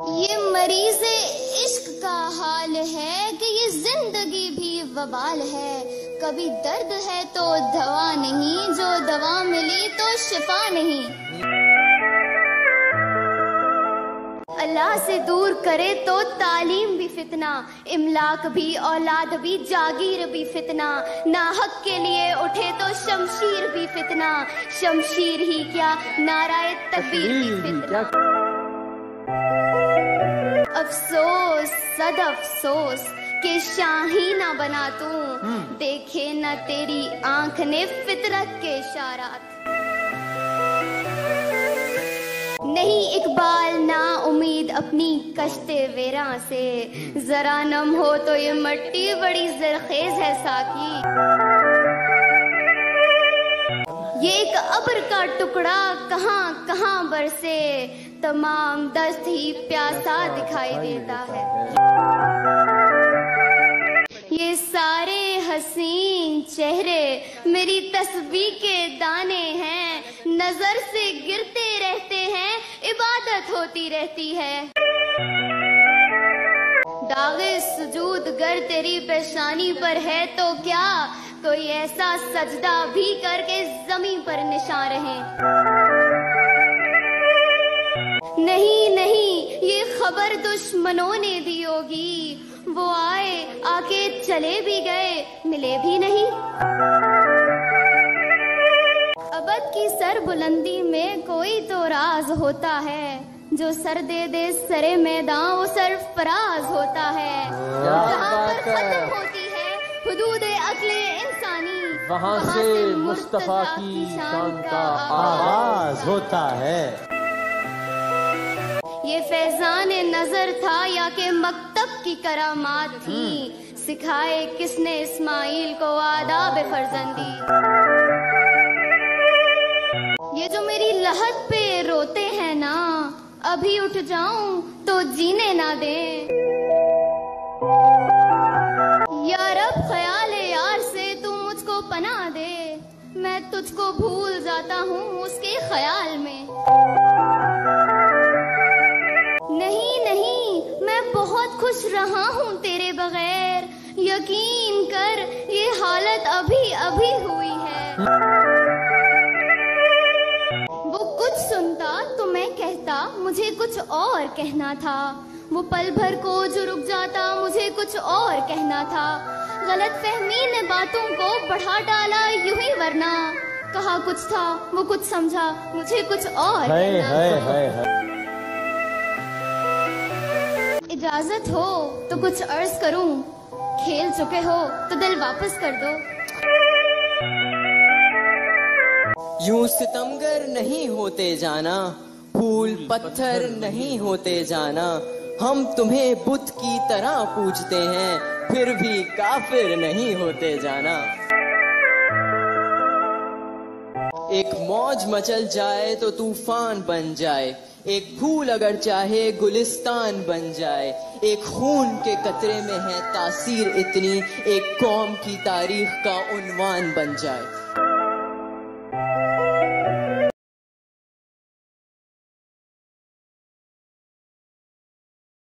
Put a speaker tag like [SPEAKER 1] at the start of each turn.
[SPEAKER 1] ये मरीज़ इश्क का हाल है कि ये जिंदगी भी वबाल है। कभी दर्द है तो दवा नहीं, जो दवा मिली तो शिफा नहीं। अल्लाह से दूर करे तो तालीम भी फितना, इमलाक भी औलाद भी जागीर भी फितना। नाहक के लिए उठे तो शमशीर भी फितना, शमशीर ही क्या नाराए तकबीर भी फितना। अफसोस सद अफसोस के शाही ना बना तू, देखे न तेरी आंख ने फितरत के इशारात। नहीं इकबाल ना उम्मीद अपनी कश्ते वेरा से, जरा नम हो तो ये मट्टी बड़ी जरखेज है साकी। ये एक अब्र का टुकड़ा कहाँ कहाँ बरसे, तमाम दस्त ही प्यासा दिखाई देता है। ये सारे हसीन चेहरे मेरी तस्बीह के दाने हैं, नजर से गिरते रहते हैं, इबादत होती रहती है। दागे सुजूद गर तेरी पेशानी पर है तो क्या, कोई ऐसा सजदा भी करके जमीन पर निशान रहे। नहीं नहीं ये खबर दुश्मनों ने दी होगी, वो आए आके चले भी गए मिले भी नहीं। अबद की सर बुलंदी में कोई तो राज होता है, जो सर दे दे सरे मैदान वो सरफराज होता है। जहाँ पर खत्म होती है हुदूद अक्ले इंसानी,
[SPEAKER 2] वहाँ से मुस्तफा की शान का आगाज होता है।
[SPEAKER 1] ये फैजान नजर था या के मकतब की करामात थी, सिखाए किसने इस्माइल को आदाब फर्जंदी। ये जो मेरी लहद पे रोते हैं ना, अभी उठ जाऊं तो जीने ना दे। यार अब ख्याल यार से तू मुझको पनाह दे, मैं तुझको भूल जाता हूँ उसके ख्याल में। नहीं नहीं मैं बहुत खुश रहा हूँ तेरे बगैर, यकीन कर ये हालत अभी अभी हुई है। वो कुछ सुनता तो मैं कहता मुझे कुछ और कहना था, वो पल भर को जो रुक जाता मुझे कुछ और कहना था। गलत फहमी ने बातों को बढ़ा डाला यूं ही, वरना कहा कुछ था वो कुछ समझा मुझे कुछ और कहना था। इजाजत हो तो कुछ अर्ज करूं, खेल चुके हो तो दिल वापस कर दो।
[SPEAKER 3] यूं सितमगर नहीं होते जाना, फूल पत्थर नहीं होते जाना। हम तुम्हें बुत की तरह पूजते हैं, फिर भी काफिर नहीं होते जाना। एक मौज मचल जाए तो तूफान बन जाए, एक फूल अगर चाहे गुलिस्तान बन जाए। एक खून के कतरे में है तासीर इतनी, एक कौम की तारीख का उन्वान बन जाए।